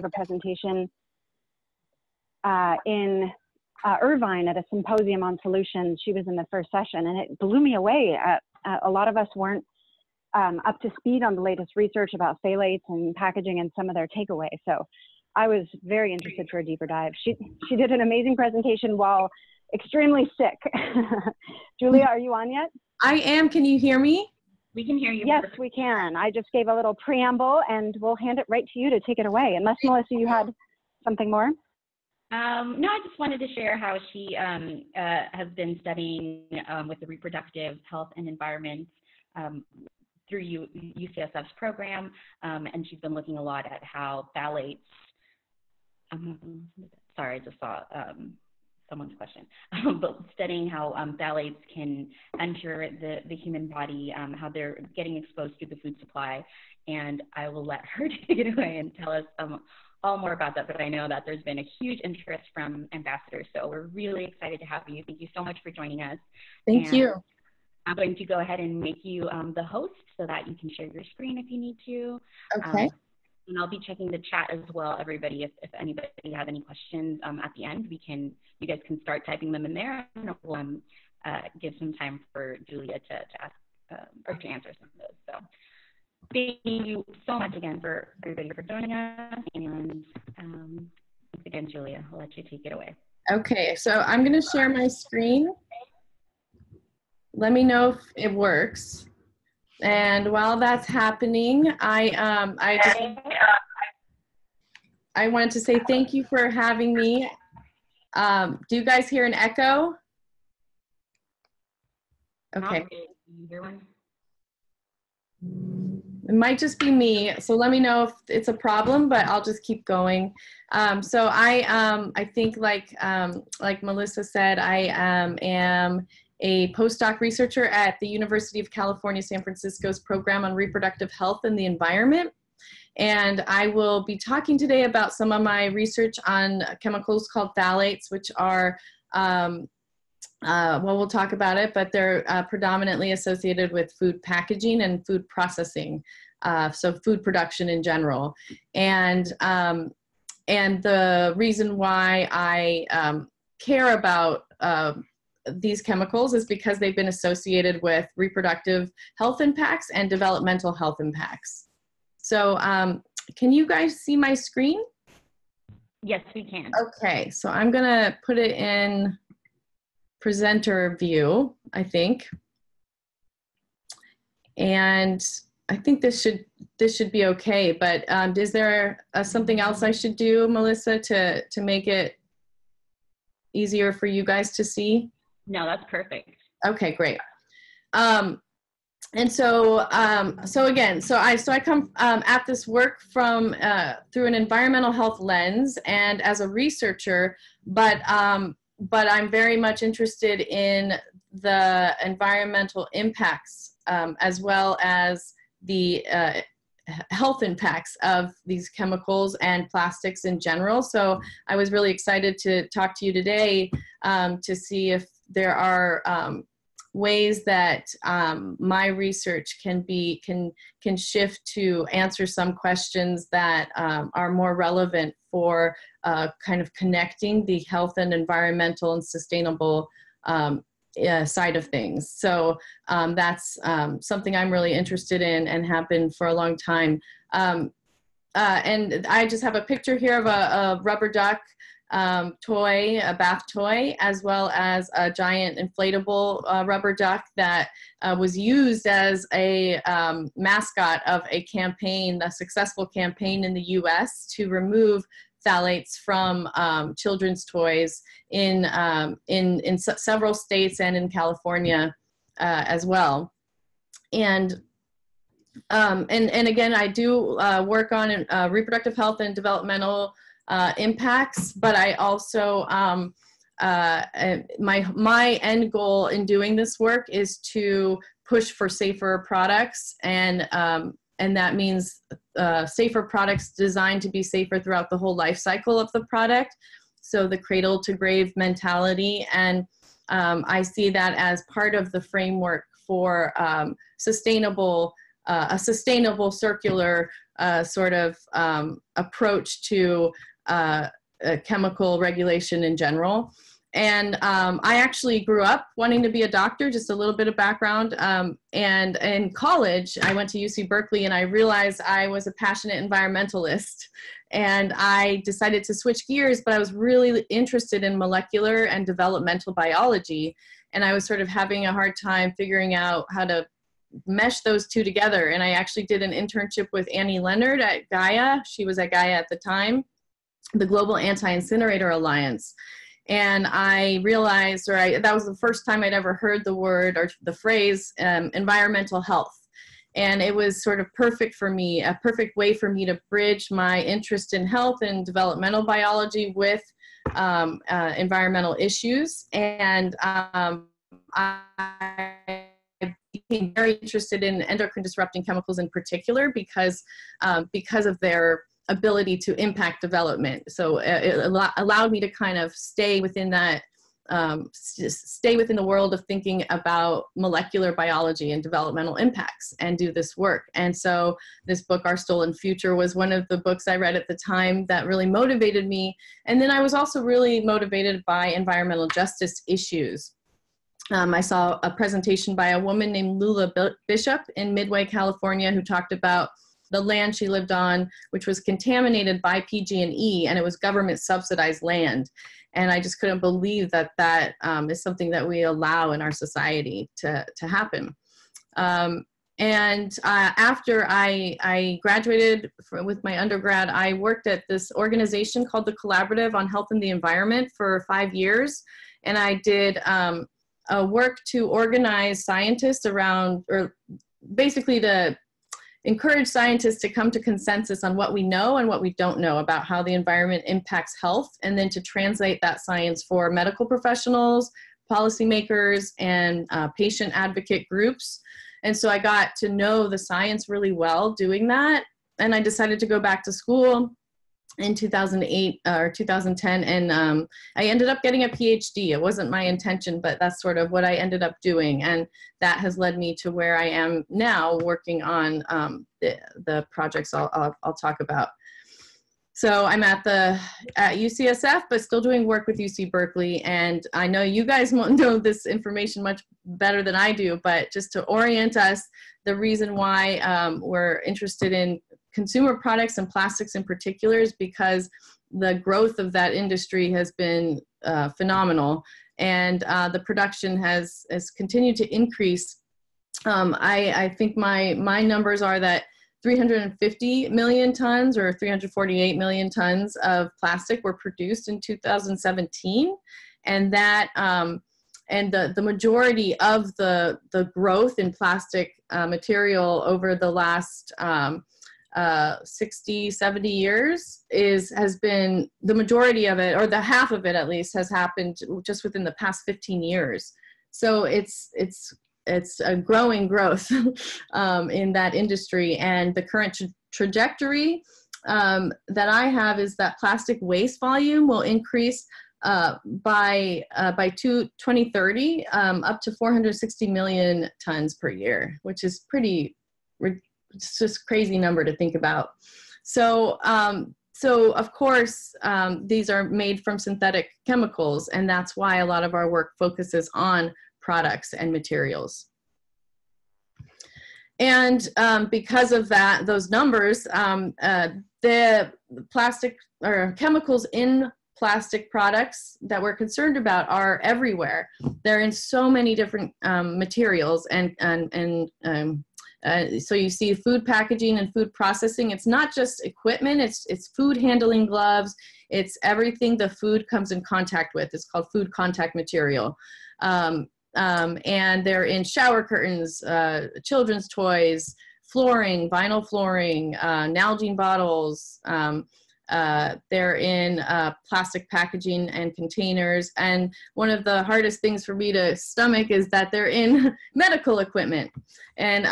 a presentation in Irvine at a symposium on solutions. She was in the first session, and it blew me away. A lot of us weren't up to speed on the latest research about phthalates and packaging and some of their takeaways. So I was very interested for a deeper dive. She did an amazing presentation while extremely sick. Julia, are you on yet? I am. Can you hear me? We can hear you. Yes, we can. I just gave a little preamble, and we'll hand it right to you to take it away. Unless, Melissa, you had something more? No, I just wanted to share how she has been studying with the reproductive health and environment through UCSF's program, and she's been looking a lot at how phthalates, sorry, I just saw someone's question, but studying how phthalates can enter the human body, how they're getting exposed to the food supply. And I will let her take it away and tell us all more about that, but I know that there's been a huge interest from ambassadors, so we're really excited to have you. Thank you so much for joining us. Thank you. I'm going to go ahead and make you the host so that you can share your screen if you need to. Okay. And I'll be checking the chat as well, everybody. If anybody has any questions at the end, you guys can start typing them in there, and we'll give some time for Julia to ask or to answer some of those. So thank you so much again for everybody for joining us. And once again, Julia, I'll let you take it away. Okay, so I'm going to share my screen. Let me know if it works. And while that's happening, I wanted to say thank you for having me. Do you guys hear an echo? Okay. It might just be me, so let me know if it's a problem, but I'll just keep going. So I think like Melissa said, I am a postdoc researcher at the University of California, San Francisco's program on reproductive health and the environment. And I will be talking today about some of my research on chemicals called phthalates, which are, well, we'll talk about it, but they're predominantly associated with food packaging and food processing, so food production in general. And the reason why I care about these chemicals is because they've been associated with reproductive health impacts and developmental health impacts. So can you guys see my screen? Yes, we can. Okay, so I'm gonna put it in presenter view, I think. And I think this should be okay, but is there something else I should do, Melissa, to make it easier for you guys to see? No, that's perfect. Okay, great. And so I come at this work from through an environmental health lens and as a researcher, but I'm very much interested in the environmental impacts as well as the health impacts of these chemicals and plastics in general. So I was really excited to talk to you today to see if there are ways that my research can shift to answer some questions that are more relevant for kind of connecting the health and environmental and sustainable side of things. So that's something I'm really interested in and have been for a long time. And I just have a picture here of a rubber duck toy, a bath toy, as well as a giant inflatable rubber duck that was used as a mascot of a campaign, a successful campaign in the US to remove phthalates from children's toys in several states and in California as well. And again, I do work on reproductive health and developmental impacts, but I also, my end goal in doing this work is to push for safer products, and that means safer products designed to be safer throughout the whole life cycle of the product. So the cradle to grave mentality, and I see that as part of the framework for a sustainable circular sort of approach to chemical regulation in general. And I actually grew up wanting to be a doctor, just a little bit of background. And in college, I went to UC Berkeley, and I realized I was a passionate environmentalist. And I decided to switch gears, but I was really interested in molecular and developmental biology. And I was sort of having a hard time figuring out how to mesh those two together. And I actually did an internship with Annie Leonard at Gaia. She was at Gaia at the time, the Global Anti-Incinerator Alliance. And I realized, that was the first time I'd ever heard the word or the phrase environmental health. And it was sort of perfect for me, a perfect way for me to bridge my interest in health and developmental biology with environmental issues. And I became very interested in endocrine disrupting chemicals in particular because of their ability to impact development. So it allowed me to kind of stay within that, stay within the world of thinking about molecular biology and developmental impacts and do this work. And so this book, Our Stolen Future, was one of the books I read at the time that really motivated me. And then I was also really motivated by environmental justice issues. I saw a presentation by a woman named Lula Bishop in Midway, California, who talked about the land she lived on, which was contaminated by PG&E, and it was government subsidized land. And I just couldn't believe that that is something that we allow in our society to happen. After I graduated with my undergrad, I worked at this organization called the Collaborative on Health and the Environment for 5 years. And I did work to organize scientists around, or basically to encourage scientists to come to consensus on what we know and what we don't know about how the environment impacts health, and then to translate that science for medical professionals, policymakers, and patient advocate groups. And so I got to know the science really well doing that. And I decided to go back to school in 2008 or 2010, and I ended up getting a PhD. It wasn't my intention, but that's sort of what I ended up doing, and that has led me to where I am now, working on the projects I'll talk about. So I'm at UCSF, but still doing work with UC Berkeley, and I know you guys won't know this information much better than I do, but just to orient us, the reason why we're interested in consumer products and plastics in particular is because the growth of that industry has been phenomenal, and the production has continued to increase. I think my numbers are that 350 million tons or 348 million tons of plastic were produced in 2017, and that and the majority of the growth in plastic material over the last 60, 70 years has been, the majority of it, or the half of it at least, has happened just within the past 15 years. So it's a growing growth in that industry. And the current trajectory that I have is that plastic waste volume will increase by 2030 up to 460 million tons per year, which is it's just crazy number to think about. So of course, these are made from synthetic chemicals, and that's why a lot of our work focuses on products and materials. And because of that, those numbers, the plastic or chemicals in plastic products that we're concerned about are everywhere. They're in so many different materials, so you see food packaging and food processing. It's not just equipment, it's food handling gloves, it's everything the food comes in contact with. It's called food contact material. And they're in shower curtains, children's toys, flooring, vinyl flooring, Nalgene bottles. They're in plastic packaging and containers. And one of the hardest things for me to stomach is that they're in medical equipment. And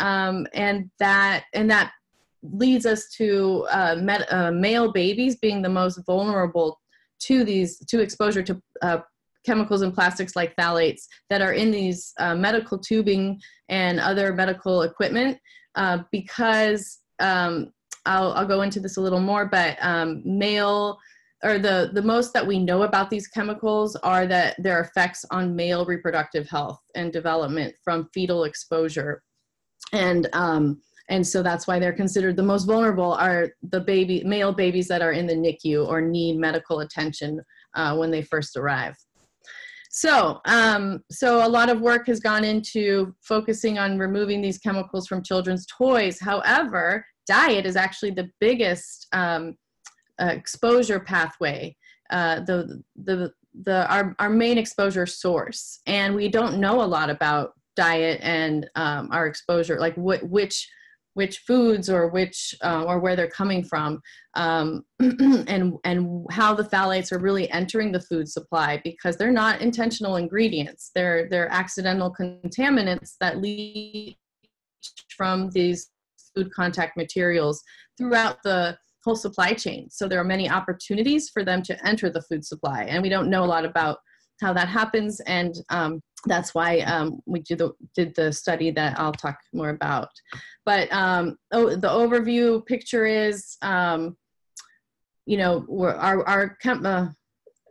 that leads us to male babies being the most vulnerable to exposure to chemicals and plastics like phthalates that are in these medical tubing and other medical equipment because I'll go into this a little more, but male, or the most that we know about these chemicals are that their effects on male reproductive health and development from fetal exposure. And so that's why they're considered the most vulnerable are the male babies that are in the NICU or need medical attention when they first arrive. So a lot of work has gone into focusing on removing these chemicals from children's toys. However, diet is actually the biggest exposure pathway, our main exposure source. And we don't know a lot about diet and our exposure, like which foods or or where they're coming from, and how the phthalates are really entering the food supply, because they're not intentional ingredients. They're accidental contaminants that leach from these food contact materials throughout the whole supply chain. So there are many opportunities for them to enter the food supply, and we don't know a lot about how that happens, and that's why we did the study that I'll talk more about. But the overview picture is, our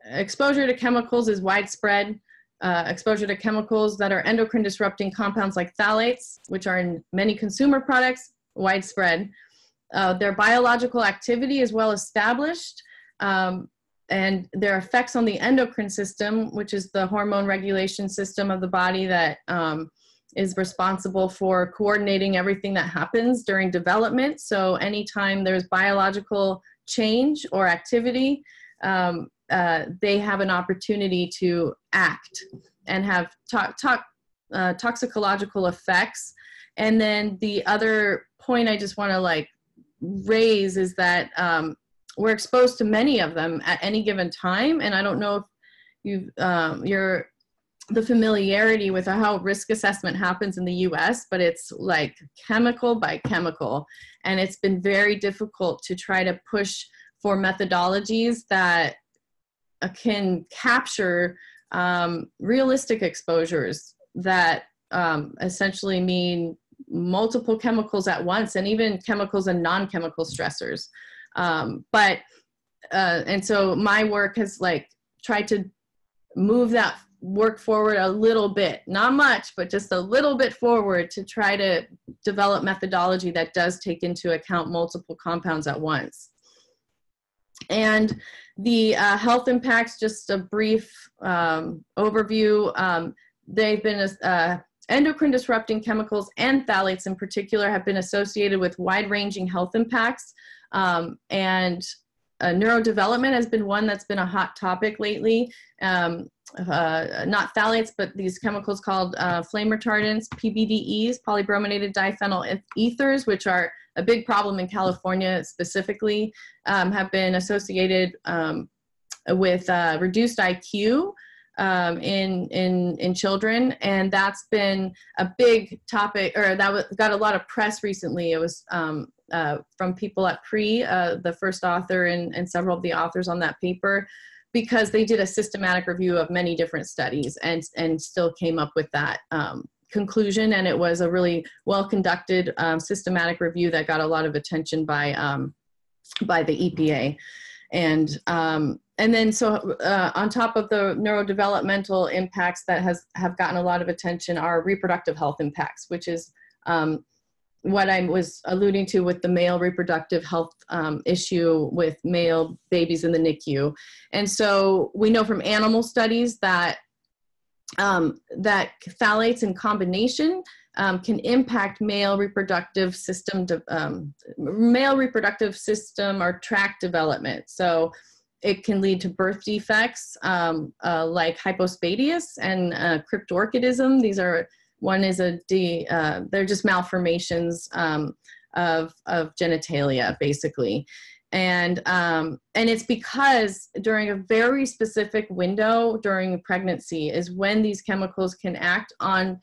exposure to chemicals is widespread. Exposure to chemicals that are endocrine disrupting compounds like phthalates, which are in many consumer products, widespread. Their biological activity is well established, and their effects on the endocrine system, which is the hormone regulation system of the body that is responsible for coordinating everything that happens during development. So anytime there's biological change or activity, they have an opportunity to act and have toxicological effects. And then the other point I just want to raise is that we're exposed to many of them at any given time. And I don't know if the familiarity with how risk assessment happens in the US, but it's like chemical by chemical. And it's been very difficult to try to push for methodologies that can capture realistic exposures that essentially mean multiple chemicals at once, and even chemicals and non-chemical stressors. And so my work has tried to move that work forward a little bit, not much, but just a little bit forward to try to develop methodology that does take into account multiple compounds at once. And the health impacts, just a brief overview. They've been endocrine disrupting chemicals and phthalates in particular have been associated with wide-ranging health impacts. And neurodevelopment has been one that's been a hot topic lately. Not phthalates, but these chemicals called flame retardants, PBDEs, polybrominated diphenyl ethers, which are a big problem in California specifically, have been associated with reduced IQ in children, and that's been a big topic, or that got a lot of press recently. It was from people at PRE, the first author and several of the authors on that paper, because they did a systematic review of many different studies and still came up with that conclusion. And it was a really well-conducted systematic review that got a lot of attention by the EPA. And then so on top of the neurodevelopmental impacts that have gotten a lot of attention are reproductive health impacts, which is what I was alluding to with the male reproductive health issue with male babies in the NICU. And so we know from animal studies that that phthalates in combination can impact male reproductive system or tract development. So it can lead to birth defects like hypospadias and cryptorchidism. These are, one is they're just malformations of genitalia, basically. And it's because during a very specific window during pregnancy is when these chemicals can act on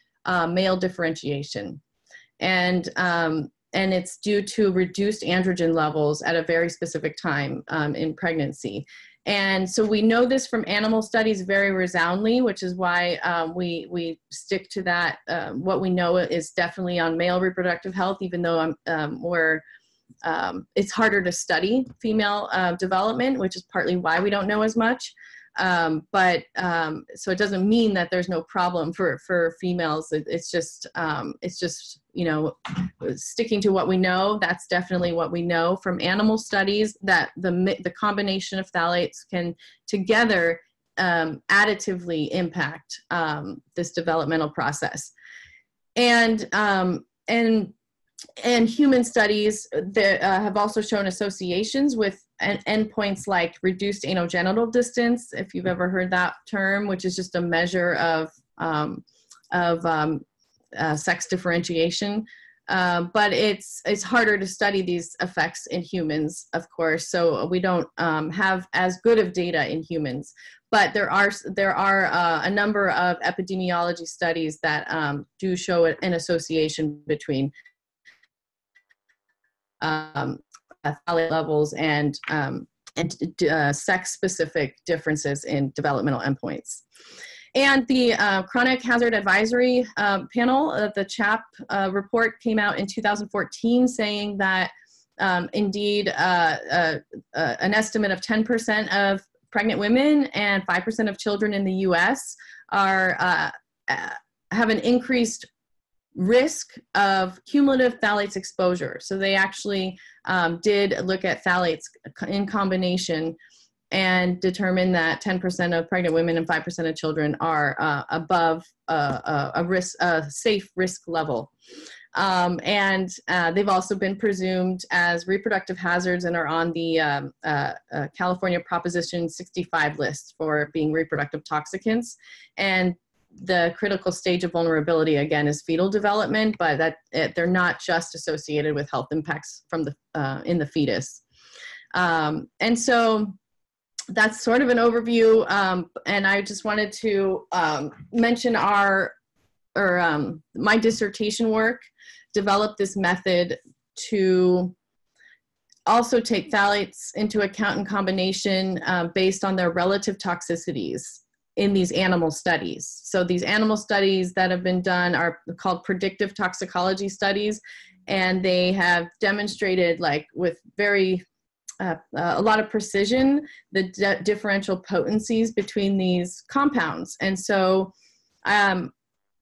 male differentiation. And it's due to reduced androgen levels at a very specific time in pregnancy. And so we know this from animal studies very resoundingly, which is why we stick to that. What we know is definitely on male reproductive health, even though we're it's harder to study female development, which is partly why we don't know as much. So it doesn't mean that there's no problem for females. It's just, you know, sticking to what we know. That's definitely what we know from animal studies, that the combination of phthalates can together additively impact this developmental process. And human studies that have also shown associations with endpoints like reduced anogenital distance, if you've ever heard that term, which is just a measure of sex differentiation. But it's harder to study these effects in humans, of course, so we don't have as good of data in humans. But there are a number of epidemiology studies that do show an association between phthalate levels and sex-specific differences in developmental endpoints. And the Chronic Hazard Advisory Panel, the CHAP report came out in 2014 saying that indeed an estimate of 10% of pregnant women and 5% of children in the US have an increased risk of cumulative phthalates exposure. So they actually did look at phthalates in combination and determine that 10% of pregnant women and 5% of children are above a safe risk level. And they've also been presumed as reproductive hazards and are on the California Proposition 65 list for being reproductive toxicants. And the critical stage of vulnerability, again, is fetal development, but that they're not just associated with health impacts from in the fetus. And so that's sort of an overview. And I just wanted to mention my dissertation work developed this method to also take phthalates into account in combination based on their relative toxicities in these animal studies. So these animal studies that have been done are called predictive toxicology studies, and they have demonstrated, like, with a lot of precision, the differential potencies between these compounds. And so, and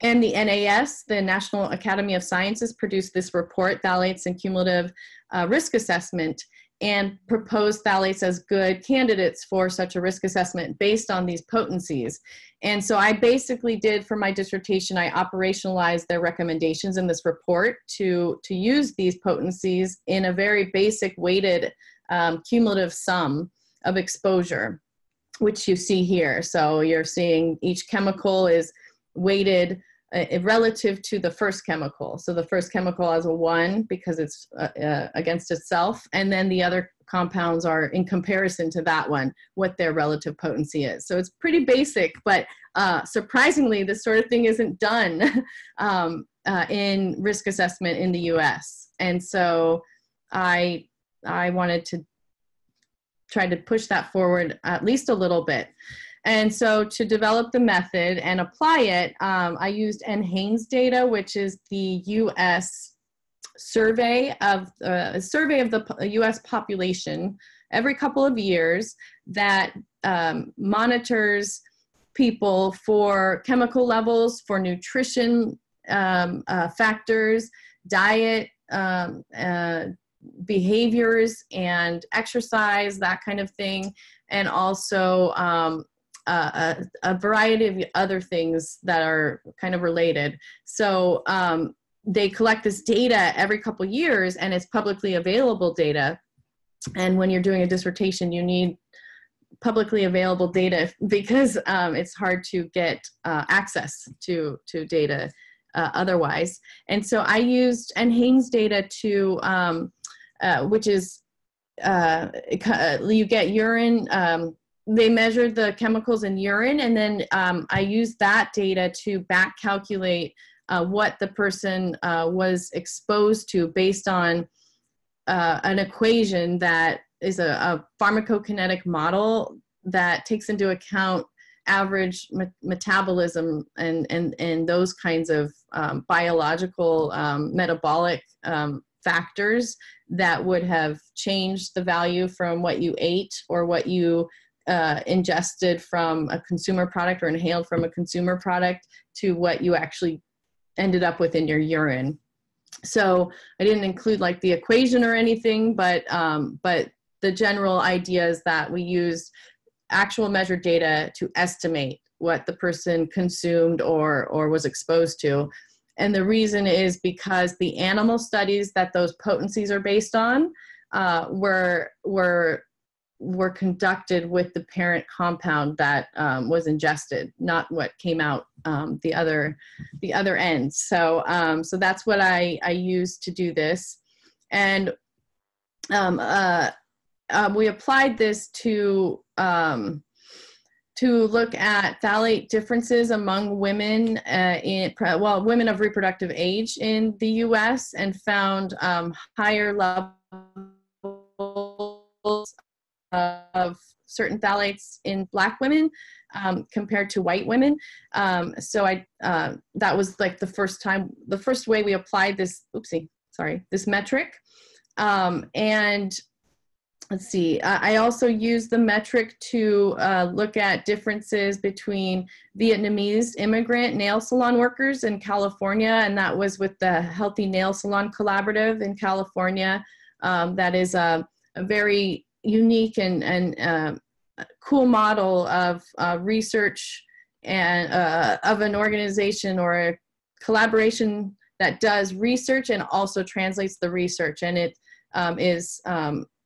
the NAS, the National Academy of Sciences, produced this report, Phthalates and Cumulative Risk Assessment, and proposed phthalates as good candidates for such a risk assessment based on these potencies. And so I basically did, for my dissertation, I operationalized their recommendations in this report to use these potencies in a very basic weighted cumulative sum of exposure, which you see here. So you're seeing each chemical is weighted relative to the first chemical. So the first chemical has a 1 because it's against itself, and then the other compounds are in comparison to that one, what their relative potency is. So it's pretty basic, but surprisingly, this sort of thing isn't done in risk assessment in the US. And so I wanted to try to push that forward at least a little bit. And so to develop the method and apply it, I used NHANES data, which is the U.S. survey of the U.S. population every couple of years that monitors people for chemical levels, for nutrition factors, diet, behaviors and exercise, that kind of thing, and also a variety of other things that are kind of related. So they collect this data every couple years, and it's publicly available data. And when you're doing a dissertation, you need publicly available data because it's hard to get access to data otherwise. And so I used NHANES data to which is, you get urine, they measured the chemicals in urine, and then I used that data to back calculate what the person was exposed to based on an equation that is a pharmacokinetic model that takes into account average metabolism and those kinds of biological metabolic factors that would have changed the value from what you ate or what you ingested from a consumer product or inhaled from a consumer product to what you actually ended up with in your urine. So I didn't include like the equation or anything, but the general idea is that we used actual measured data to estimate what the person consumed or was exposed to. And the reason is because the animal studies that those potencies are based on were conducted with the parent compound that was ingested, not what came out the other end. So so that's what I used to do this, and we applied this to look at phthalate differences among women women of reproductive age in the U.S. and found higher levels of certain phthalates in Black women compared to white women. So that was like the first way we applied this, this metric. And let's see, I also used the metric to look at differences between Vietnamese immigrant nail salon workers in California, and that was with the Healthy Nail Salon Collaborative in California. That is a very unique and cool model of research and of an organization or a collaboration that does research and also translates the research. And it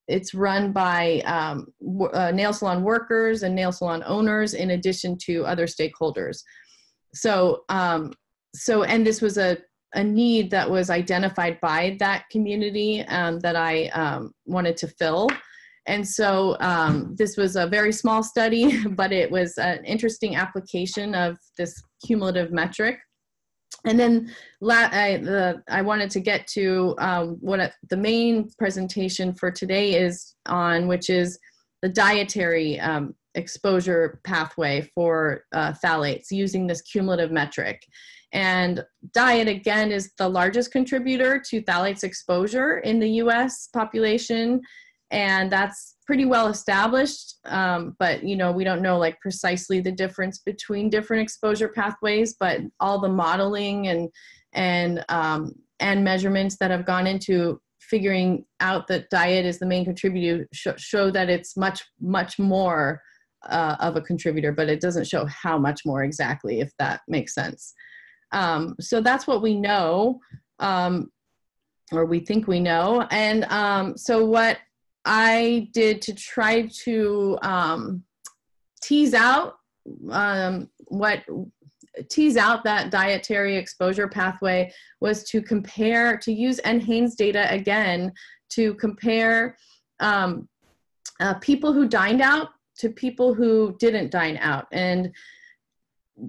it's run by nail salon workers and nail salon owners in addition to other stakeholders. So, and this was a need that was identified by that community that I wanted to fill. And so this was a very small study, but it was an interesting application of this cumulative metric. And then I wanted to get to what the main presentation for today is on, which is the dietary exposure pathway for phthalates using this cumulative metric. And diet, again, is the largest contributor to phthalates exposure in the US population. And that's pretty well established, but we don't know like precisely the difference between different exposure pathways, but all the modeling and measurements that have gone into figuring out that diet is the main contributor show that it's much more of a contributor, but it doesn't show how much more exactly, if that makes sense. So that's what we know, or we think we know. And so what I did to try to tease out that dietary exposure pathway was to use NHANES data again to compare people who dined out to people who didn't dine out. And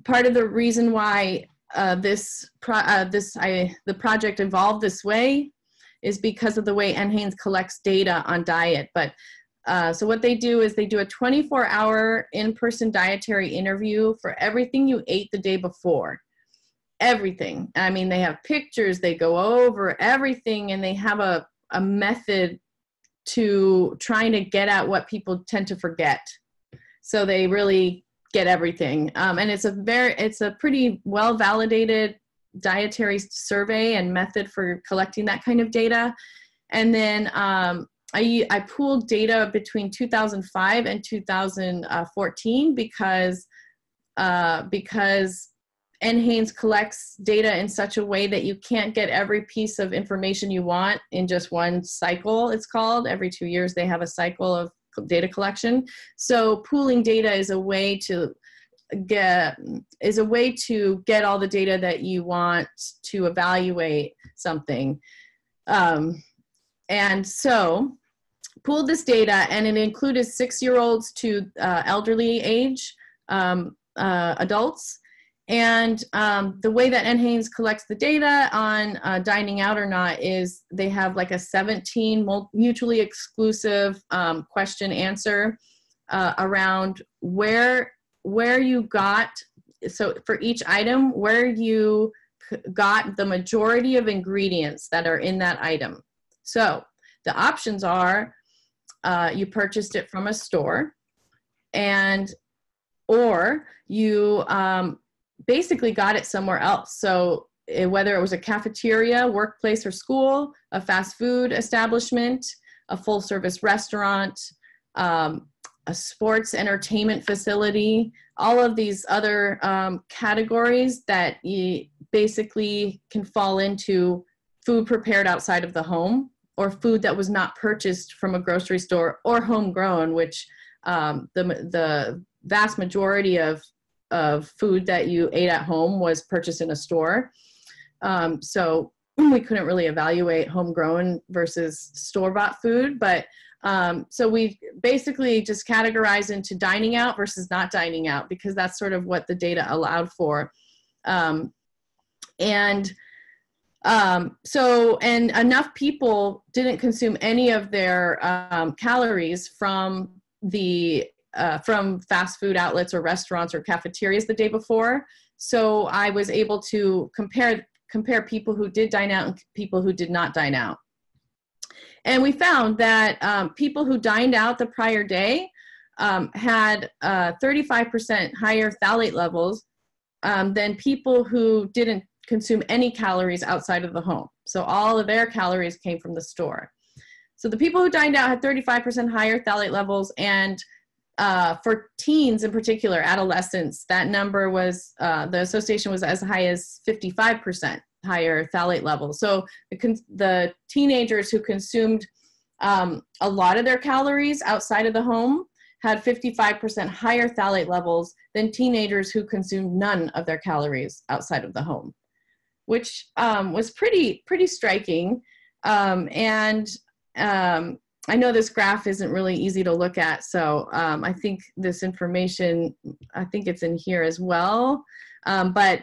part of the reason why the project evolved this way is because of the way NHANES collects data on diet. But so what they do is they do a 24-hour in-person dietary interview for everything you ate the day before. Everything. I mean, they have pictures, they go over everything, and they have a method to trying to get at what people tend to forget. So they really get everything. And it's a pretty well-validated dietary survey and method for collecting that kind of data. And then I pooled data between 2005 and 2014 because NHANES collects data in such a way that you can't get every piece of information you want in just one cycle, it's called. Every 2 years they have a cycle of data collection. So pooling data is a way to get all the data that you want to evaluate something. And so pooled this data, and it included 6-year-olds to elderly age adults. And the way that NHANES collects the data on dining out or not is they have like a 17 mutually exclusive question answer around where you got, so for each item, where you got the majority of ingredients that are in that item. So the options are you purchased it from a store, or you basically got it somewhere else. So whether it was a cafeteria, workplace, or school, a fast food establishment, a full service restaurant, a sports entertainment facility, all of these other categories that you basically can fall into food prepared outside of the home, or food that was not purchased from a grocery store, or homegrown, which the vast majority of food that you ate at home was purchased in a store. So we couldn't really evaluate homegrown versus store-bought food, but so we basically just categorized into dining out versus not dining out, because that's sort of what the data allowed for. And enough people didn't consume any of their calories from fast food outlets or restaurants or cafeterias the day before. So I was able to compare people who did dine out and people who did not dine out. And we found that people who dined out the prior day had 35% higher phthalate levels than people who didn't consume any calories outside of the home. So all of their calories came from the store. So the people who dined out had 35% higher phthalate levels, and for teens in particular, adolescents, that number was, the association was as high as 55% higher phthalate levels. So the teenagers who consumed a lot of their calories outside of the home had 55% higher phthalate levels than teenagers who consumed none of their calories outside of the home, which was pretty striking. I know this graph isn't really easy to look at, so I think this information, I think it's in here as well. But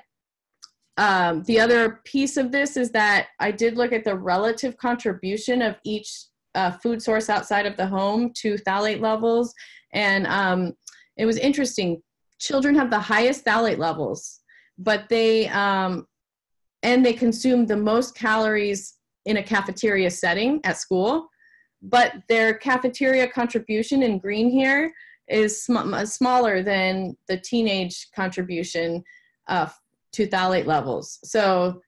the other piece of this is that I did look at the relative contribution of each food source outside of the home to phthalate levels. And it was interesting. Children have the highest phthalate levels, but they consume the most calories in a cafeteria setting at school. But their cafeteria contribution in green here is smaller than the teenage contribution to phthalate levels. So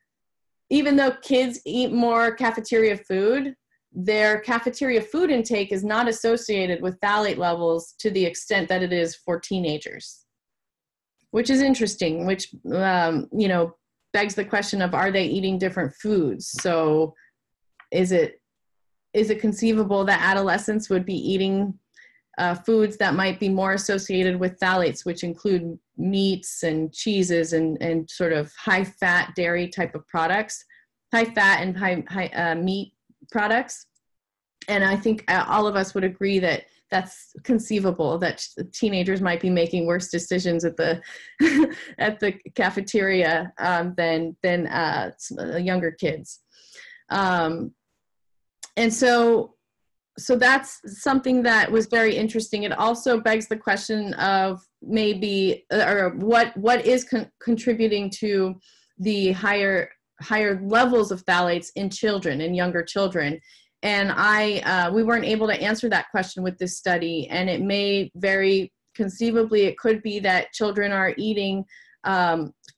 even though kids eat more cafeteria food, their cafeteria food intake is not associated with phthalate levels to the extent that it is for teenagers, which is interesting, which, begs the question of, are they eating different foods? So is it conceivable that adolescents would be eating foods that might be more associated with phthalates, which include meats and cheeses and sort of high-fat dairy type of products, high-fat and high meat products? And I think all of us would agree that that's conceivable, that teenagers might be making worse decisions at the at the cafeteria than younger kids. And so that's something that was very interesting. It also begs the question of maybe, or what is contributing to the higher levels of phthalates in children, in younger children. And we weren't able to answer that question with this study. And it may very conceivably, it could be that children are eating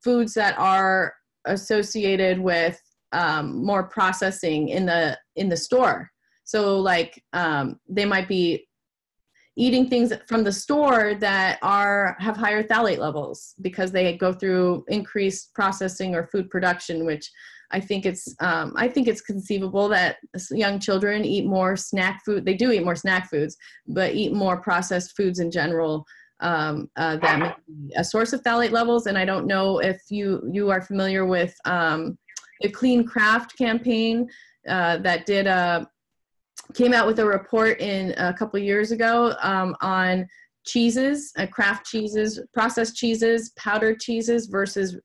foods that are associated with more processing in the store. So like they might be eating things from the store that have higher phthalate levels because they go through increased processing or food production, which I think it's conceivable that young children eat more snack food. They do eat more snack foods, but eat more processed foods in general that may be a source of phthalate levels. And I don't know if you are familiar with the Clean Craft campaign that came out with a report a couple years ago on cheeses, craft cheeses, processed cheeses, powdered cheeses versus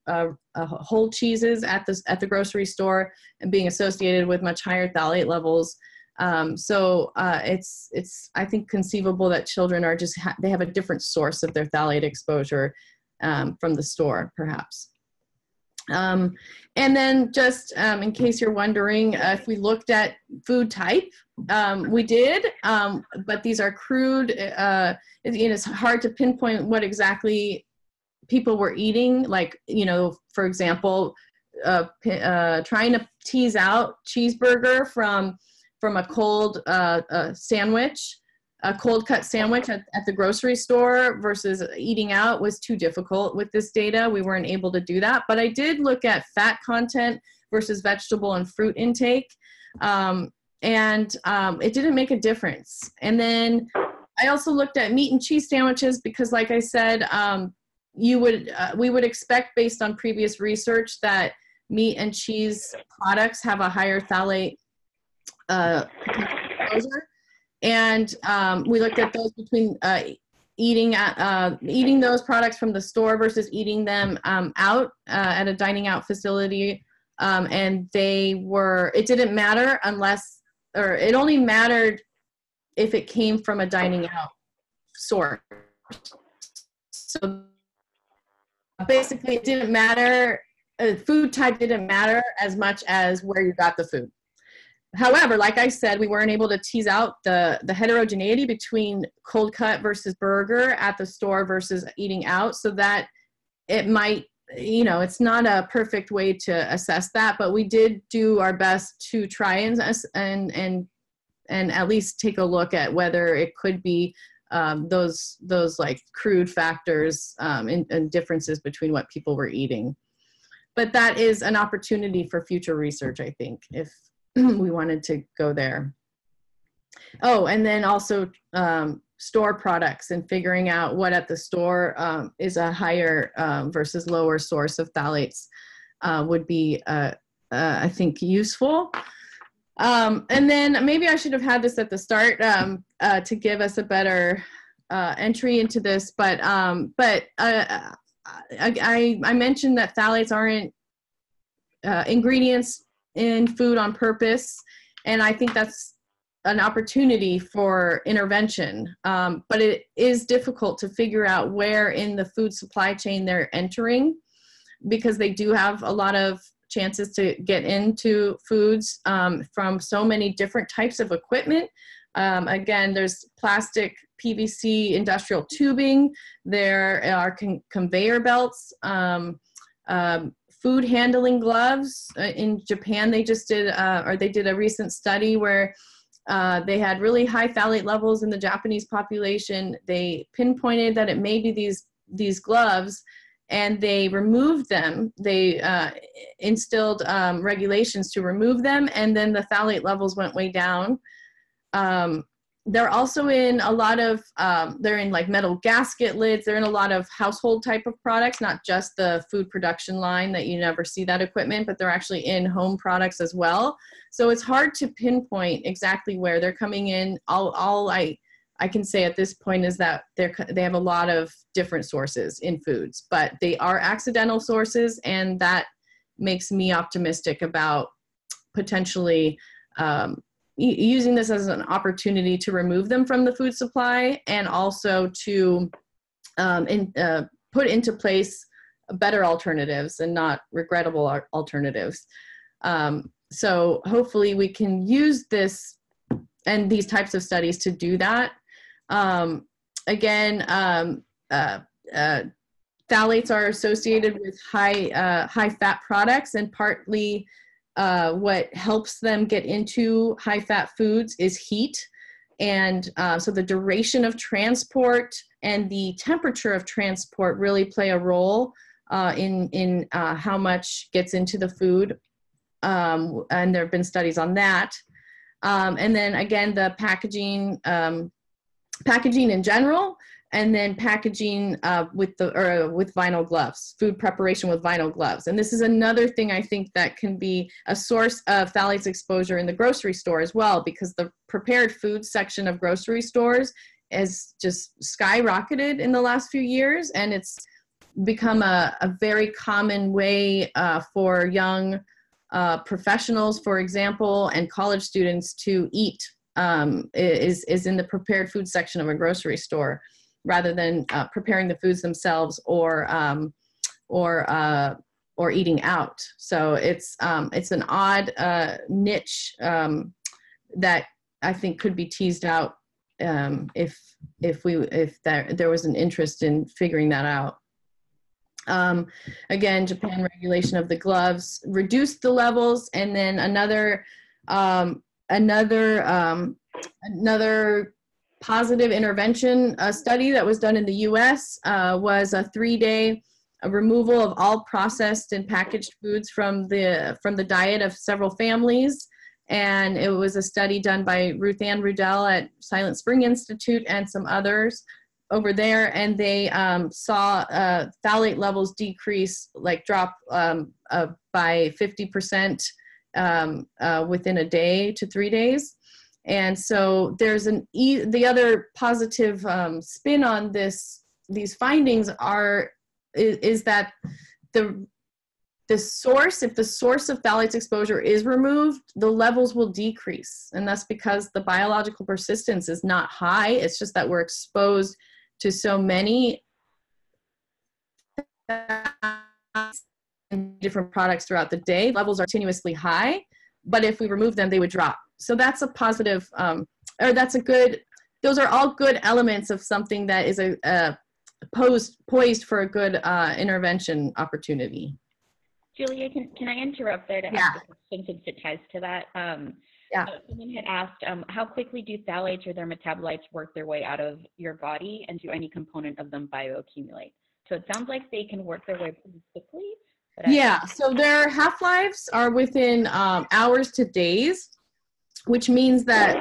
whole cheeses at the grocery store, and being associated with much higher phthalate levels. So it's I think conceivable that children are they have a different source of their phthalate exposure from the store, perhaps. And then just in case you're wondering, if we looked at food type, we did, but these are crude. It's hard to pinpoint what exactly people were eating. Like, for example, trying to tease out cheeseburger from a cold sandwich, a cold cut sandwich at the grocery store versus eating out was too difficult with this data. We weren't able to do that, but I did look at fat content versus vegetable and fruit intake. And it didn't make a difference. And then I also looked at meat and cheese sandwiches because, like I said, we would expect, based on previous research, that meat and cheese products have a higher phthalate exposure. And we looked at those between eating those products from the store versus eating them out at a dining out facility. And it didn't matter it only mattered if it came from a dining out source. So basically it didn't matter, food type didn't matter as much as where you got the food. However, like I said, we weren't able to tease out the heterogeneity between cold cut versus burger at the store versus eating out, so that it might, it's not a perfect way to assess that, but we did do our best to try and at least take a look at whether it could be those like crude factors and differences between what people were eating. But that is an opportunity for future research, I think, if we wanted to go there. Oh, and then also store products and figuring out what at the store is a higher versus lower source of phthalates would be, I think, useful. And then maybe I should have had this at the start to give us a better entry into this, but I mentioned that phthalates aren't ingredients in food on purpose, and I think that's an opportunity for intervention, but it is difficult to figure out where in the food supply chain they're entering, because they do have a lot of chances to get into foods from so many different types of equipment. Again, there's plastic, PVC, industrial tubing, there are conveyor belts, food handling gloves. In Japan, they just did, they did a recent study where they had really high phthalate levels in the Japanese population. They pinpointed that it may be these gloves, and they removed them. They instilled regulations to remove them, and then the phthalate levels went way down. They're also in a lot of, they're in like metal gasket lids. They're in a lot of household type of products, not just the food production line that you never see that equipment, but they're actually in home products as well. So it's hard to pinpoint exactly where they're coming in. All I can say at this point is that they have a lot of different sources in foods, but they are accidental sources, and that makes me optimistic about potentially using this as an opportunity to remove them from the food supply, and also to put into place better alternatives and not regrettable alternatives. So hopefully we can use this and these types of studies to do that. Again, phthalates are associated with high fat products, and partly what helps them get into high fat foods is heat. And so the duration of transport and the temperature of transport really play a role in how much gets into the food. And there have been studies on that. And then again, the packaging in general, and then packaging with vinyl gloves, food preparation with vinyl gloves. And this is another thing I think that can be a source of phthalates exposure in the grocery store as well, because the prepared food section of grocery stores has just skyrocketed in the last few years, and it's become a very common way for young professionals, for example, and college students to eat is in the prepared food section of a grocery store, rather than preparing the foods themselves or or eating out. So it's an odd niche that I think could be teased out if there was an interest in figuring that out. Again, Japan regulation of the gloves reduced the levels, and then another positive intervention study that was done in the U.S. Was a 3-day removal of all processed and packaged foods from the diet of several families. And it was a study done by Ruth Ann Rudell at Silent Spring Institute and some others over there. And they saw phthalate levels decrease, like drop by 50% within a day to 3 days. And so there's the other positive spin on these findings is that the source, if the source of phthalates exposure is removed, the levels will decrease. And that's because the biological persistence is not high. It's just that we're exposed to so many different products throughout the day. Levels are continuously high, but if we remove them, they would drop. So that's a positive, or that's a good, those are all good elements of something that is poised for a good intervention opportunity. Julia, can I interrupt there to ask a question since it ties to that? Someone had asked, how quickly do phthalates or their metabolites work their way out of your body, and do any component of them bioaccumulate? So it sounds like they can work their way pretty quickly. So their half-lives are within hours to days, which means that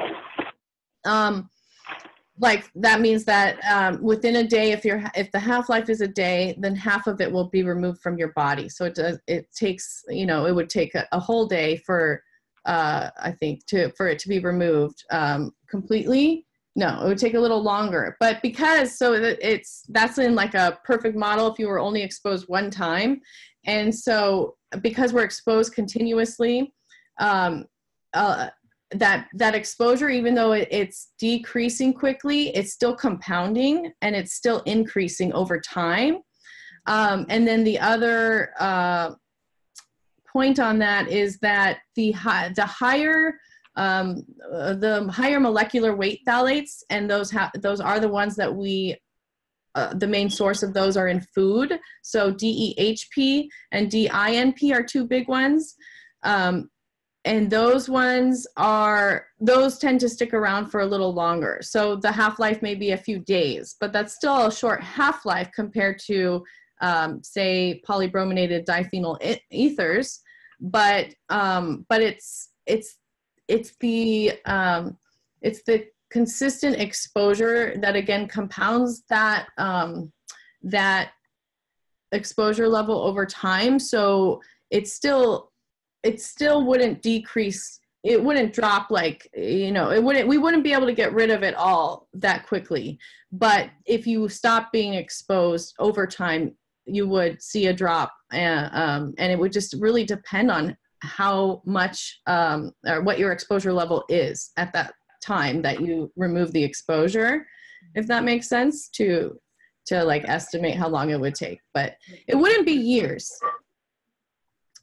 that means that within a day, if the half-life is a day, then half of it will be removed from your body. So it takes, it would take a whole day for I think for it to be removed completely. No, it would take a little longer. But because that's in like a perfect model if you were only exposed one time. And so because we're exposed continuously, that exposure, even though it's decreasing quickly, it's still compounding and it's still increasing over time. And then the other point on that is that the higher molecular weight phthalates, and those are the ones that the main source of those are in food. So DEHP and DINP are two big ones. And those tend to stick around for a little longer. So the half-life may be a few days, but that's still a short half-life compared to, say, polybrominated diphenyl ethers. But it's the consistent exposure that again compounds that exposure level over time. So it still wouldn't decrease. It wouldn't drop like, we wouldn't be able to get rid of it all that quickly. But if you stop being exposed over time, you would see a drop, and it would just really depend on how much or what your exposure level is at that time that you remove the exposure, if that makes sense, to like estimate how long it would take. But it wouldn't be years.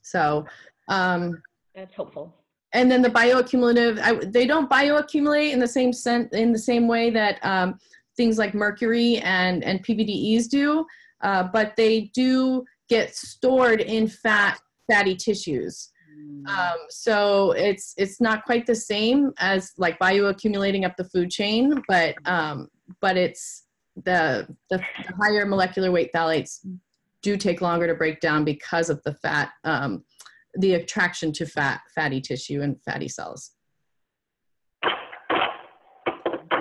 So that's hopeful. And then the bioaccumulative, they don't bioaccumulate in the same way that things like mercury and PBDEs do, but they do get stored in fatty tissues. So it's not quite the same as like bioaccumulating up the food chain, but it's the higher molecular weight phthalates do take longer to break down because of the fat, the attraction to fatty tissue and fatty cells.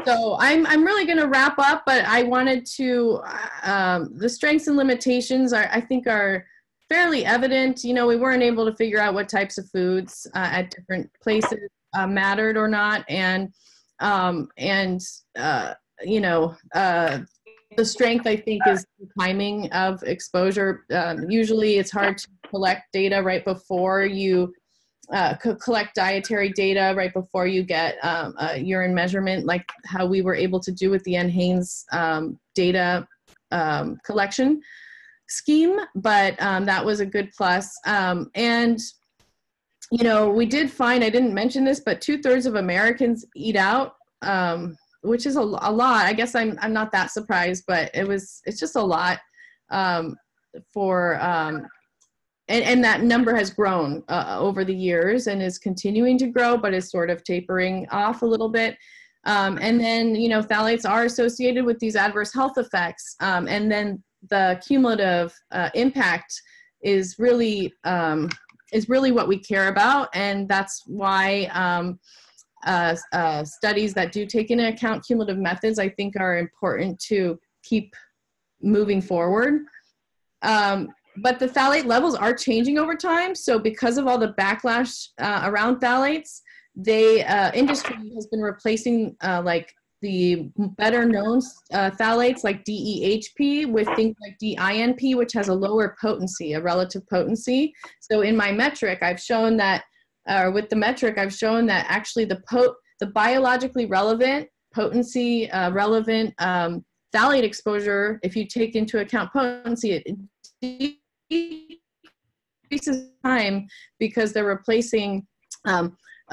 So I'm really going to wrap up, but I wanted to, the strengths and limitations I think are fairly evident. We weren't able to figure out what types of foods at different places mattered or not. And the strength, I think, is the timing of exposure. Usually it's hard to collect data right before you collect dietary data right before you get a urine measurement, like how we were able to do with the NHANES data collection. scheme, but that was a good plus. And, you know, we did find, I didn't mention this, but 2/3 of Americans eat out, which is a lot. I guess I'm not that surprised, but it's just a lot and that number has grown over the years and is continuing to grow, but is sort of tapering off a little bit. And then, you know, phthalates are associated with these adverse health effects. And then the cumulative impact is really what we care about. And that's why studies that do take into account cumulative methods, I think, are important to keep moving forward. But the phthalate levels are changing over time. So because of all the backlash around phthalates, industry has been replacing like the better known phthalates like DEHP with things like DINP, which has a lower potency, a relative potency. So in my metric, I've shown that, with the metric, I've shown that actually the biologically relevant potency relevant phthalate exposure, if you take into account potency, it decreases time because they're replacing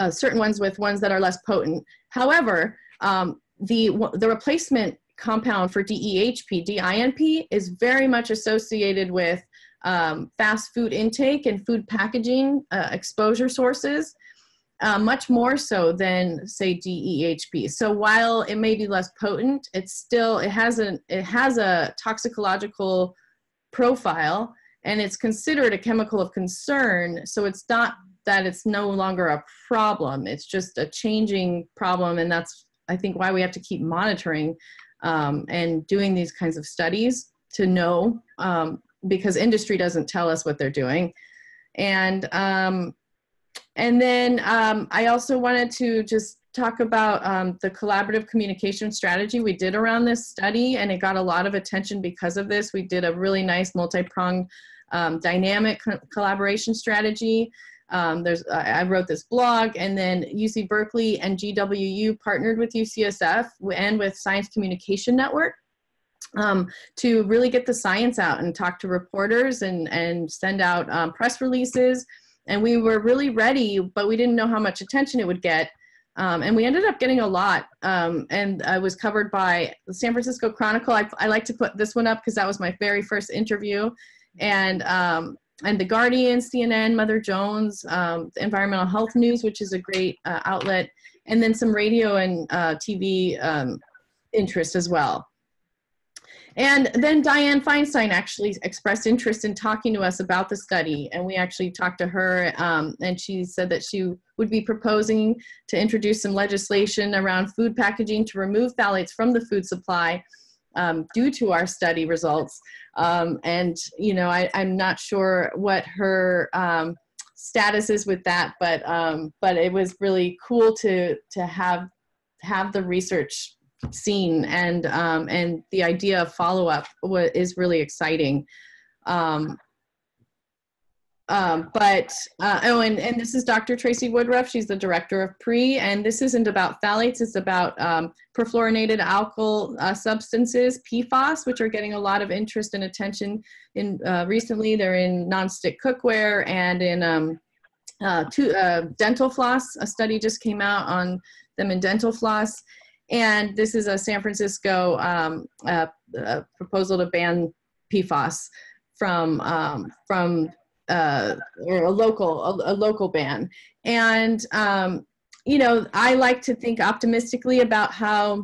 certain ones with ones that are less potent. However, the replacement compound for DEHP, DINP, is very much associated with fast food intake and food packaging exposure sources, much more so than, say, DEHP. So while it may be less potent, it has a toxicological profile, and it's considered a chemical of concern. So it's not that it's no longer a problem, it's just a changing problem. And that's, I think, why we have to keep monitoring and doing these kinds of studies to know, because industry doesn't tell us what they're doing. And then I also wanted to just talk about the collaborative communication strategy we did around this study, and it got a lot of attention because of this. We did a really nice multi-pronged dynamic collaboration strategy. I wrote this blog, and then UC Berkeley and GWU partnered with UCSF and with Science Communication Network to really get the science out and talk to reporters and send out press releases. And we were really ready, but we didn't know how much attention it would get. And we ended up getting a lot. And I was covered by the San Francisco Chronicle. I like to put this one up because that was my very first interview. And The Guardian, CNN, Mother Jones, Environmental Health News, which is a great outlet, and then some radio and TV interest as well. And then Diane Feinstein actually expressed interest in talking to us about the study, and we actually talked to her, and she said that she would be proposing to introduce some legislation around food packaging to remove phthalates from the food supply due to our study results. And, you know, I'm not sure what her status is with that, but it was really cool to have the research seen, and the idea of follow-up is really exciting. And this is Dr. Tracey Woodruff. She's the director of PRE, and this isn't about phthalates. It's about perfluorinated alkyl substances, PFAS, which are getting a lot of interest and attention recently. They're in nonstick cookware and in dental floss. A study just came out on them in dental floss. And this is a San Francisco proposal to ban PFAS or a local ban. And you know, I like to think optimistically about how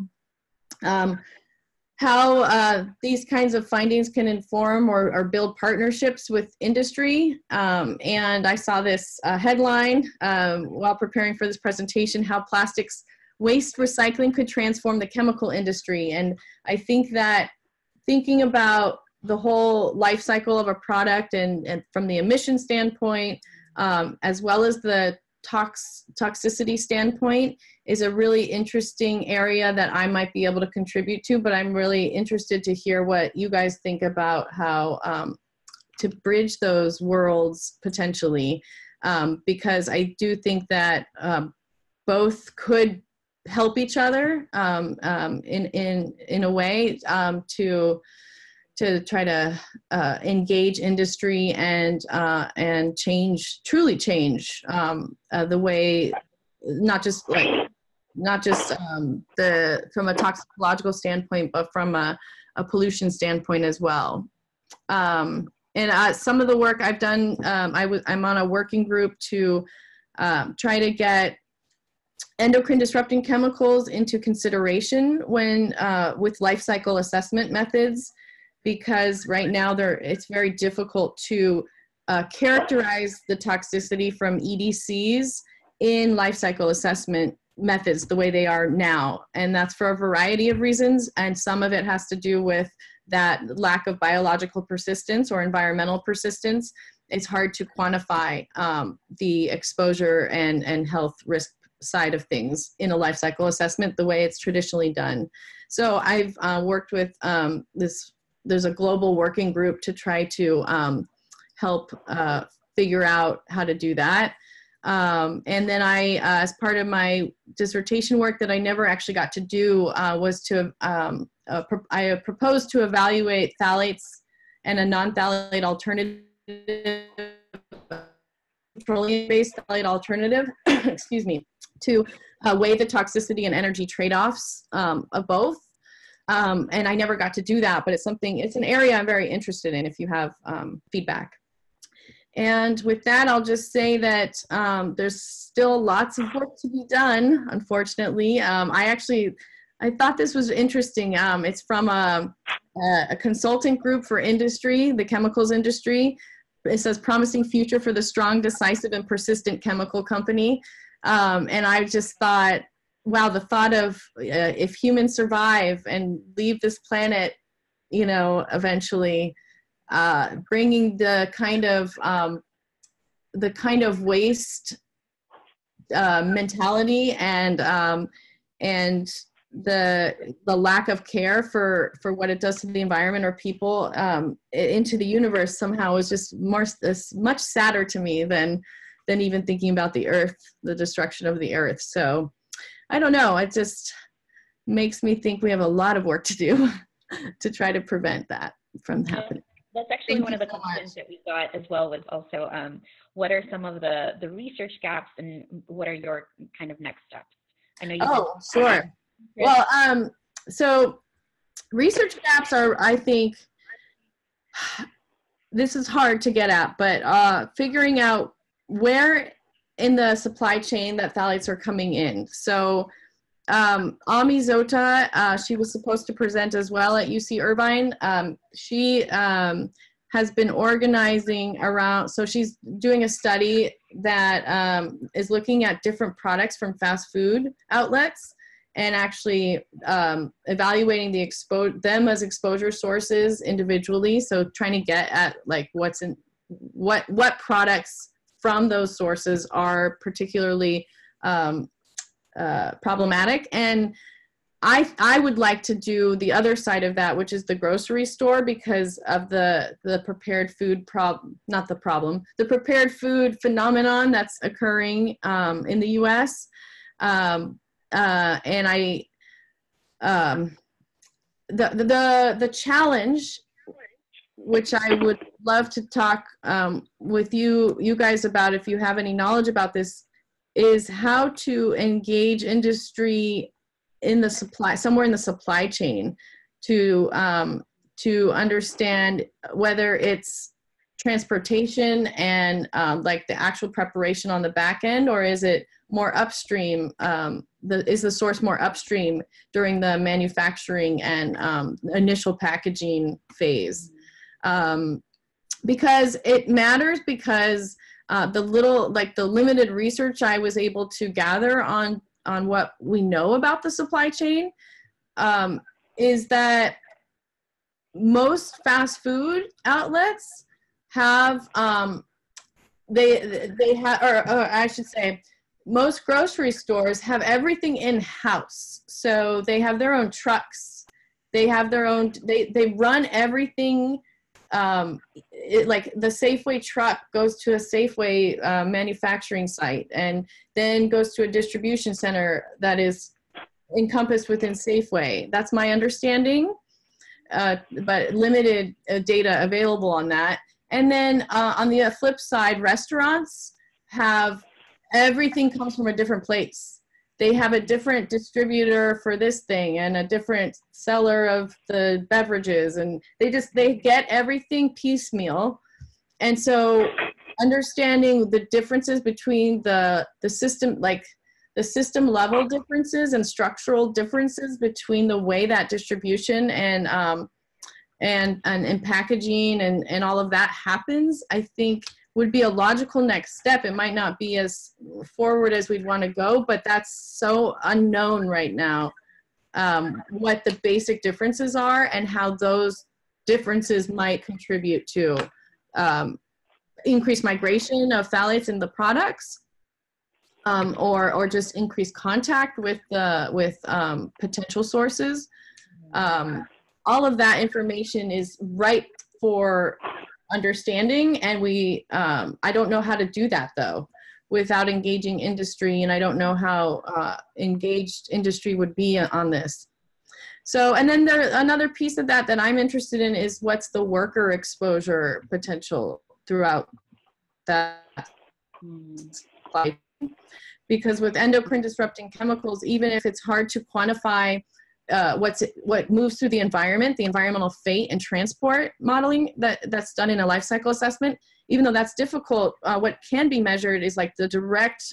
these kinds of findings can inform or build partnerships with industry. And I saw this headline while preparing for this presentation, how plastics waste recycling could transform the chemical industry. And I think that thinking about the whole life cycle of a product and from the emission standpoint, as well as the toxicity standpoint, is a really interesting area that I might be able to contribute to, but I'm really interested to hear what you guys think about how to bridge those worlds potentially, because I do think that both could help each other in a way to try to engage industry and truly change the way, not just from a toxicological standpoint, but from a pollution standpoint as well. And some of the work I've done, I'm on a working group to try to get endocrine disrupting chemicals into consideration when with life cycle assessment methods, because right now it's very difficult to characterize the toxicity from EDCs in life cycle assessment methods the way they are now. And that's for a variety of reasons. And some of it has to do with that lack of biological persistence or environmental persistence. It's hard to quantify the exposure and health risk side of things in a life cycle assessment the way it's traditionally done. So I've worked with there's a global working group to try to help figure out how to do that. And then as part of my dissertation work that I never actually got to do was to, I proposed to evaluate phthalates and a non-phthalate alternative, petroleum-based phthalate alternative, excuse me, to weigh the toxicity and energy trade-offs of both. And I never got to do that, but it's an area I'm very interested in if you have feedback. And with that, I'll just say that there's still lots of work to be done, unfortunately. I thought this was interesting. It's from a consulting group for industry, the chemicals industry. It says, promising future for the strong, decisive, and persistent chemical company. And I just thought, wow, the thought of if humans survive and leave this planet, you know, eventually, bringing the kind of waste mentality and the lack of care for what it does to the environment or people into the universe somehow is just much sadder to me than even thinking about the earth, the destruction of the earth. So I don't know, it just makes me think we have a lot of work to do to try to prevent that from happening. That's actually one of the questions that we got as well, was also what are some of the research gaps and what are your kind of next steps? I know you. Oh, sure. Well, so research gaps are, I think, this is hard to get at, but figuring out where in the supply chain that phthalates are coming in. So Ami Zota, she was supposed to present as well at UC Irvine. She has been organizing around, so she's doing a study that is looking at different products from fast food outlets and actually evaluating them as exposure sources individually. So trying to get at like what products from those sources are particularly problematic. And I would like to do the other side of that, which is the grocery store, because of the prepared food the prepared food phenomenon that's occurring in the US. And the challenge, which I would love to talk with you guys about if you have any knowledge about this, is how to engage industry in the somewhere in the supply chain to understand whether it's transportation and like the actual preparation on the back end, or is it more upstream? Is the source more upstream during the manufacturing and initial packaging phase? Because it matters, because the limited research I was able to gather on what we know about the supply chain is that most fast food outlets have I should say most grocery stores have everything in-house. So they have their own trucks, they have their own, they run everything. Like the Safeway truck goes to a Safeway manufacturing site and then goes to a distribution center that is encompassed within Safeway. That's my understanding. but limited data available on that. And then on the flip side, restaurants have everything comes from a different place. They have a different distributor for this thing and a different seller of the beverages, and they get everything piecemeal. And so understanding the differences between the system, like the system level differences and structural differences between the way that distribution and packaging and all of that happens, I think would be a logical next step. It might not be as forward as we'd want to go, but that's so unknown right now, what the basic differences are and how those differences might contribute to increased migration of phthalates in the products, or just increased contact with potential sources. All of that information is ripe for understanding, and I don't know how to do that though without engaging industry, and I don't know how engaged industry would be on this. So, and then another piece of that I'm interested in is what's the worker exposure potential throughout that life. Because with endocrine disrupting chemicals, even if it's hard to quantify what moves through the environment, the environmental fate and transport modeling that's done in a life cycle assessment, even though that's difficult, what can be measured is like the direct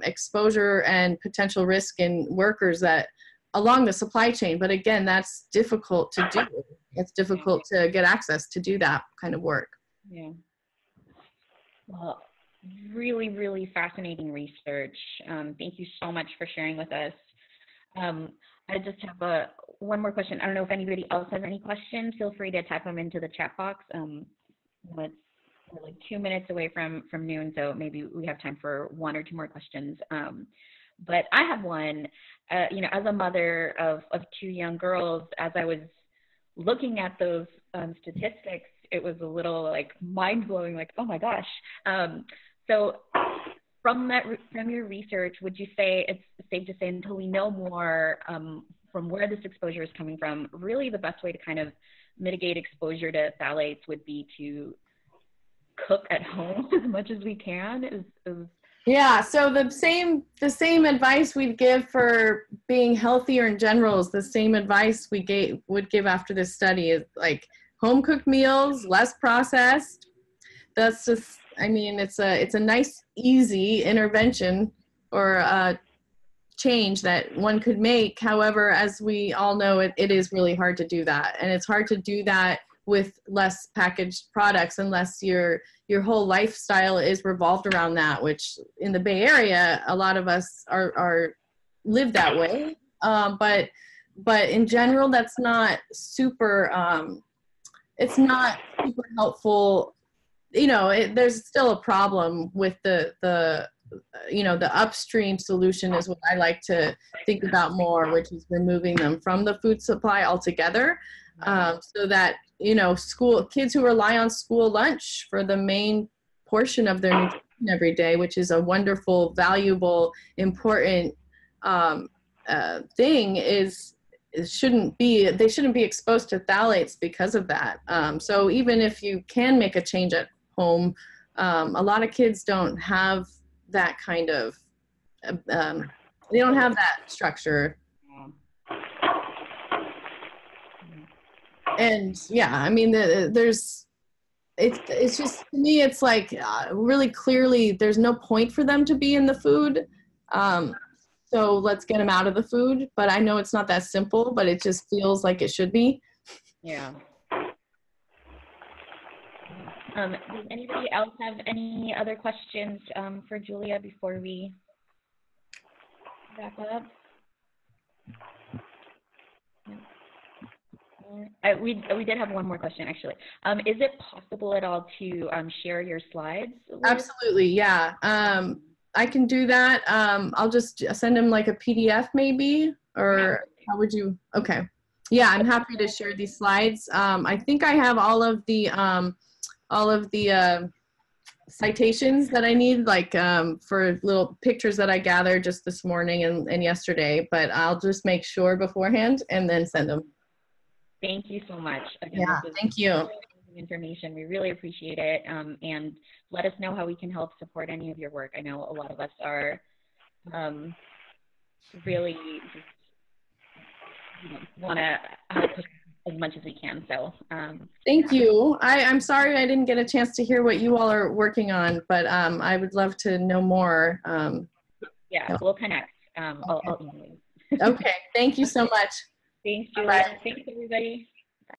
exposure and potential risk in workers that along the supply chain. But again, that's difficult to do. It's difficult to get access to do that kind of work. Yeah. Well, really, really fascinating research. Thank you so much for sharing with us. I just have one more question. I don't know if anybody else has any questions. Feel free to type them into the chat box. We're like 2 minutes away from noon, so maybe we have time for 1 or 2 more questions. But I have one. You know, as a mother of 2 young girls, as I was looking at those statistics, it was a little like mind-blowing, like, oh my gosh. So from your research, would you say it's safe to say until we know more from where this exposure is coming from, really the best way to kind of mitigate exposure to phthalates would be to cook at home as much as we can? Yeah, so the same advice we'd give for being healthier in general is the same advice we would give after this study, is like home cooked meals, less processed. That's just, I mean, it's a nice, easy intervention or change that one could make. However, as we all know, it is really hard to do that. And it's hard to do that with less packaged products unless your whole lifestyle is revolved around that, which in the Bay Area, a lot of us are live that way. But in general, that's not super, it's not super helpful. You know, there's still a problem with the upstream solution is what I like to think about more, which is removing them from the food supply altogether, so that, you know, kids who rely on school lunch for the main portion of their nutrition every day, which is a wonderful, valuable, important thing, they shouldn't be exposed to phthalates because of that. So even if you can make a change at home, a lot of kids don't have that kind of, they don't have that structure. And yeah, I mean, it's just, to me, it's like really clearly there's no point for them to be in the food. So let's get them out of the food. But I know it's not that simple, but it just feels like it should be. Yeah. Does anybody else have any other questions for Julia before we wrap up? We did have one more question, actually. Is it possible at all to share your slides? Absolutely, yeah. I can do that. I'll just send them like a PDF maybe, or how would you? Okay. Yeah, I'm happy to share these slides. I think I have all of the citations that I need, like for little pictures that I gathered just this morning and yesterday, but I'll just make sure beforehand and then send them. Thank you so much. Again, Yeah, this is thank you. really amazing information. We really appreciate it. And let us know how we can help support any of your work. I know a lot of us are really just want to help as much as we can. So thank you. I'm sorry I didn't get a chance to hear what you all are working on, but I would love to know more. Yeah, No. we'll connect. I'll email you. Okay, thank you so much. Thanks, Julia. Bye. Thanks, everybody.